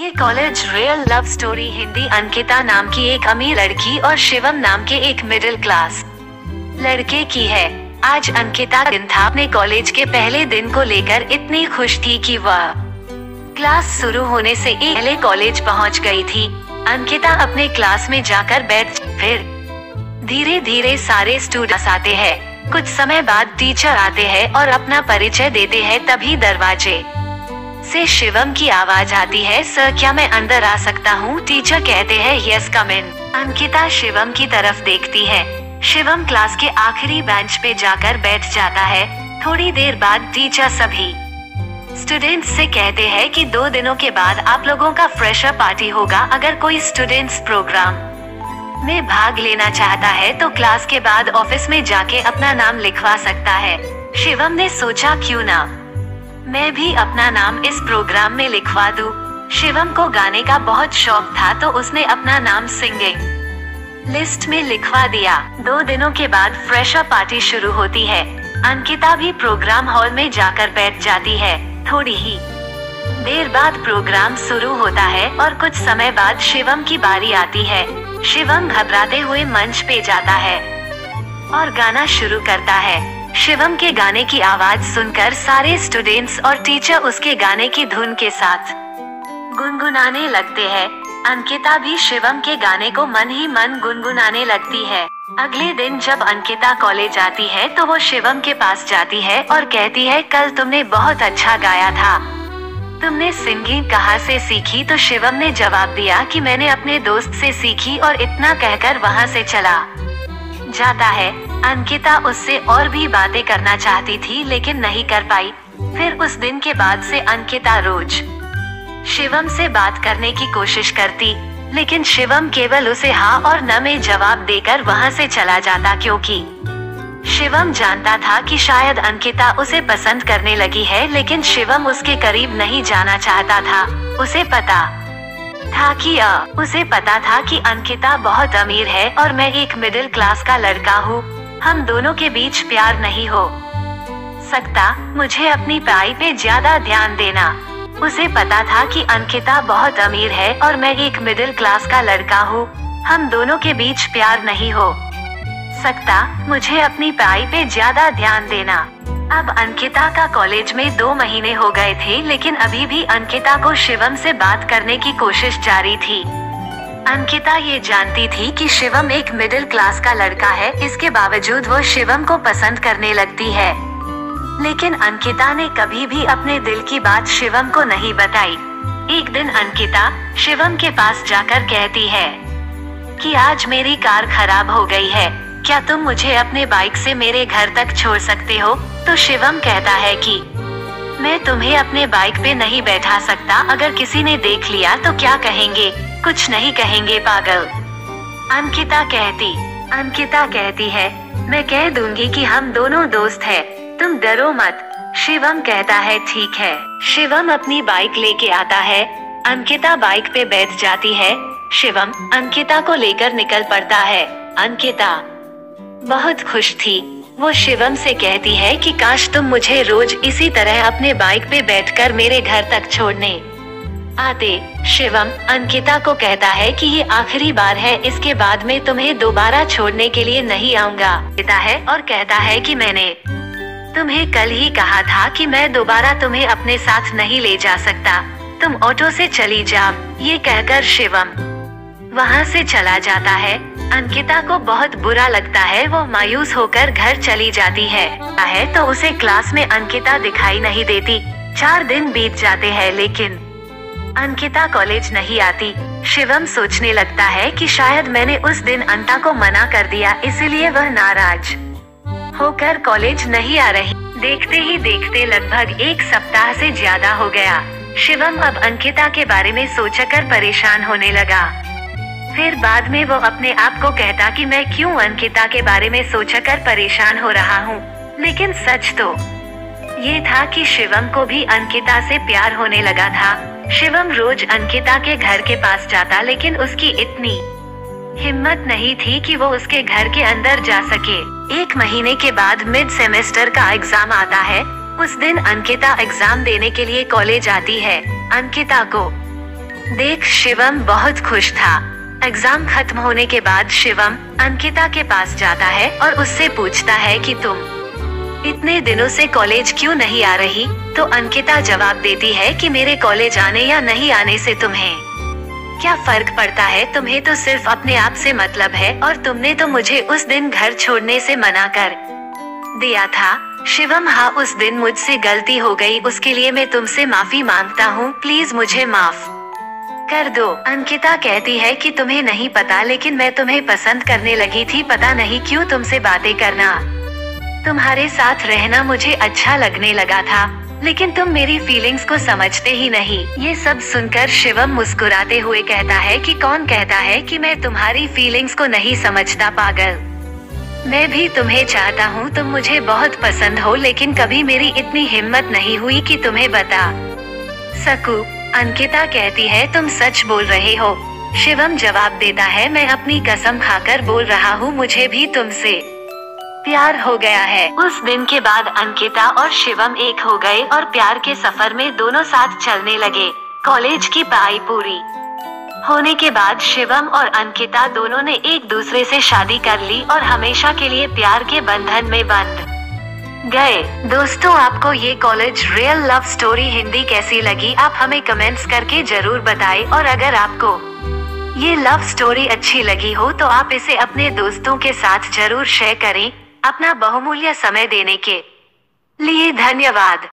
ये college real love story Hindi Ankita नाम की एक अमीर लड़की और शिवम नाम के एक मिडिल क्लास लड़के की है। आज अंकिता दिन था। अपने कॉलेज के पहले दिन को लेकर इतनी खुश थी कि वह क्लास शुरू होने से पहले कॉलेज पहुंच गई थी। अंकिता अपने क्लास में जाकर बैठ, फिर धीरे धीरे सारे स्टूडेंट्स आते हैं। कुछ समय बाद टीचर आते हैं और अपना परिचय देते हैं। तभी दरवाजे से शिवम की आवाज आती है, सर क्या मैं अंदर आ सकता हूँ? टीचर कहते हैं यस कम इन। अंकिता शिवम की तरफ देखती है। शिवम क्लास के आखिरी बेंच पे जाकर बैठ जाता है। थोड़ी देर बाद टीचर सभी स्टूडेंट्स से कहते हैं कि 2 दिनों के बाद आप लोगों का फ्रेशर पार्टी होगा। अगर कोई स्टूडेंट्स प्रोग्राम में भाग लेना चाहता है तो क्लास के बाद ऑफिस में जाके अपना नाम लिखवा सकता है। शिवम ने सोचा क्यों ना मैं भी अपना नाम इस प्रोग्राम में लिखवा दूं। शिवम को गाने का बहुत शौक था तो उसने अपना नाम सिंगिंग लिस्ट में लिखवा दिया। 2 दिनों के बाद फ्रेशर पार्टी शुरू होती है। अंकिता भी प्रोग्राम हॉल में जाकर बैठ जाती है। थोड़ी ही देर बाद प्रोग्राम शुरू होता है और कुछ समय बाद शिवम की बारी आती है। शिवम घबराते हुए मंच पे जाता है और गाना शुरू करता है। शिवम के गाने की आवाज सुनकर सारे स्टूडेंट्स और टीचर उसके गाने की धुन के साथ गुनगुनाने लगते हैं। अंकिता भी शिवम के गाने को मन ही मन गुनगुनाने लगती है। अगले दिन जब अंकिता कॉलेज आती है तो वो शिवम के पास जाती है और कहती है, कल तुमने बहुत अच्छा गाया था, तुमने सिंगिंग कहाँ से सीखी? तो शिवम ने जवाब दिया कि मैंने अपने दोस्त से सीखी, और इतना कहकर वहाँ से चला जाता है। अंकिता उससे और भी बातें करना चाहती थी लेकिन नहीं कर पाई। फिर उस दिन के बाद से अंकिता रोज शिवम से बात करने की कोशिश करती, लेकिन शिवम केवल उसे हाँ और न में जवाब देकर वहाँ से चला जाता, क्योंकि शिवम जानता था कि शायद अंकिता उसे पसंद करने लगी है, लेकिन शिवम उसके करीब नहीं जाना चाहता था। उसे पता था कि अंकिता बहुत अमीर है और मैं एक मिडिल क्लास का लड़का हूँ। हम दोनों के बीच प्यार नहीं हो सकता। मुझे अपनी पढ़ाई पे ज्यादा ध्यान देना। उसे पता था कि अंकिता बहुत अमीर है और मैं एक मिडिल क्लास का लड़का हूँ। हम दोनों के बीच प्यार नहीं हो सकता। मुझे अपनी पढ़ाई पे ज्यादा ध्यान देना। अब अंकिता का कॉलेज में 2 महीने हो गए थे, लेकिन अभी भी अंकिता को शिवम से बात करने की कोशिश जारी थी। अंकिता ये जानती थी कि शिवम एक मिडिल क्लास का लड़का है, इसके बावजूद वो शिवम को पसंद करने लगती है। लेकिन अंकिता ने कभी भी अपने दिल की बात शिवम को नहीं बताई। एक दिन अंकिता शिवम के पास जाकर कहती है कि आज मेरी कार खराब हो गई है, क्या तुम मुझे अपने बाइक से मेरे घर तक छोड़ सकते हो? तो शिवम कहता है कि मैं तुम्हें अपने बाइक पे नहीं बैठा सकता। अगर किसी ने देख लिया तो क्या कहेंगे? कुछ नहीं कहेंगे पागल। अंकिता कहती है, मैं कह दूंगी कि हम दोनों दोस्त हैं, तुम डरो मत। शिवम कहता है ठीक है। शिवम अपनी बाइक लेके आता है। अंकिता बाइक पे बैठ जाती है। शिवम अंकिता को लेकर निकल पड़ता है। अंकिता बहुत खुश थी। वो शिवम से कहती है कि काश तुम मुझे रोज इसी तरह अपने बाइक पे बैठकर मेरे घर तक छोड़ने आते। शिवम अंकिता को कहता है कि ये आखिरी बार है, इसके बाद में तुम्हें दोबारा छोड़ने के लिए नहीं आऊंगा। कहता है और कहता है कि मैंने तुम्हें कल ही कहा था कि मैं दोबारा तुम्हें अपने साथ नहीं ले जा सकता, तुम ऑटो से चली जाओ। ये कहकर शिवम वहाँ से चला जाता है। अंकिता को बहुत बुरा लगता है। वो मायूस होकर घर चली जाती है तो उसे क्लास में अंकिता दिखाई नहीं देती। 4 दिन बीत जाते हैं लेकिन अंकिता कॉलेज नहीं आती। शिवम सोचने लगता है कि शायद मैंने उस दिन अंकिता को मना कर दिया, इसलिए वह नाराज होकर कॉलेज नहीं आ रही। देखते ही देखते लगभग 1 सप्ताह से ज्यादा हो गया। शिवम अब अंकिता के बारे में सोचकर परेशान होने लगा। फिर बाद में वो अपने आप को कहता कि मैं क्यों अंकिता के बारे में सोचकर परेशान हो रहा हूँ। लेकिन सच तो ये था कि शिवम को भी अंकिता से प्यार होने लगा था। शिवम रोज अंकिता के घर के पास जाता, लेकिन उसकी इतनी हिम्मत नहीं थी कि वो उसके घर के अंदर जा सके। 1 महीने के बाद मिड सेमेस्टर का एग्जाम आता है। उस दिन अंकिता एग्जाम देने के लिए कॉलेज आती है। अंकिता को देख शिवम बहुत खुश था। एग्जाम खत्म होने के बाद शिवम अंकिता के पास जाता है और उससे पूछता है कि तुम इतने दिनों से कॉलेज क्यों नहीं आ रही। तो अंकिता जवाब देती है कि मेरे कॉलेज आने या नहीं आने से तुम्हें क्या फर्क पड़ता है, तुम्हें तो सिर्फ अपने आप से मतलब है और तुमने तो मुझे उस दिन घर छोड़ने से मना कर दिया था। शिवम हाँ, उस दिन मुझसे गलती हो गई, उसके लिए मैं तुमसे माफी मांगता हूँ, प्लीज मुझे माफ कर दो। अंकिता कहती है कि तुम्हें नहीं पता लेकिन मैं तुम्हें पसंद करने लगी थी, पता नहीं क्यों तुमसे बातें करना, तुम्हारे साथ रहना मुझे अच्छा लगने लगा था, लेकिन तुम मेरी फीलिंग्स को समझते ही नहीं। ये सब सुनकर शिवम मुस्कुराते हुए कहता है कि कौन कहता है कि मैं तुम्हारी फीलिंग्स को नहीं समझता पागल, मैं भी तुम्हें चाहता हूँ, तुम मुझे बहुत पसंद हो, लेकिन कभी मेरी इतनी हिम्मत नहीं हुई कि तुम्हें बता सकूं। अंकिता कहती है तुम सच बोल रहे हो। शिवम जवाब देता है मैं अपनी कसम खाकर बोल रहा हूँ, मुझे भी तुमसे प्यार हो गया है। उस दिन के बाद अंकिता और शिवम एक हो गए और प्यार के सफर में दोनों साथ चलने लगे। कॉलेज की पढ़ाई पूरी होने के बाद शिवम और अंकिता दोनों ने एक दूसरे से शादी कर ली और हमेशा के लिए प्यार के बंधन में बंध गए। दोस्तों, आपको ये college real love story Hindi कैसी लगी, आप हमें कमेंट्स करके जरूर बताएं। और अगर आपको ये लव स्टोरी अच्छी लगी हो तो आप इसे अपने दोस्तों के साथ जरूर शेयर करें। अपना बहुमूल्य समय देने के लिए धन्यवाद।